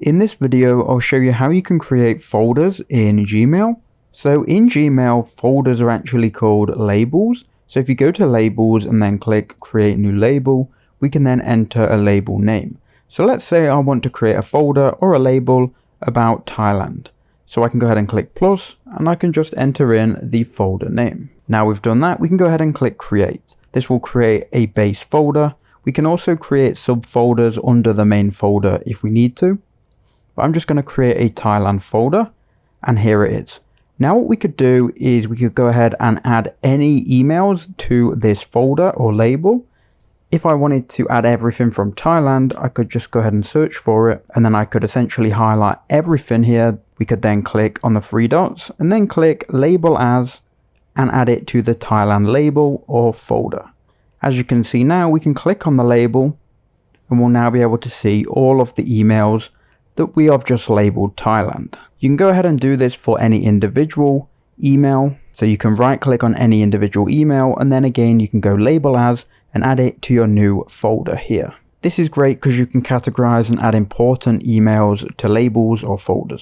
In this video, I'll show you how you can create folders in Gmail. So in Gmail, folders are actually called labels. So if you go to labels and then click create new label, we can then enter a label name. So let's say I want to create a folder or a label about Thailand. So I can go ahead and click plus and I can just enter in the folder name. Now we've done that, we can go ahead and click create. This will create a base folder. We can also create subfolders under the main folder if we need to. But I'm just going to create a Thailand folder, and here it is. Now what we could do is we could go ahead and add any emails to this folder or label. If I wanted to add everything from Thailand, I could just go ahead and search for it, and then I could essentially highlight everything here. We could then click on the three dots and then click label as and add it to the Thailand label or folder. As you can see now, we can click on the label and we'll now be able to see all of the emails that we have just labeled Thailand. You can go ahead and do this for any individual email. So you can right click on any individual email and then again you can go label as and add it to your new folder here. This is great because you can categorize and add important emails to labels or folders.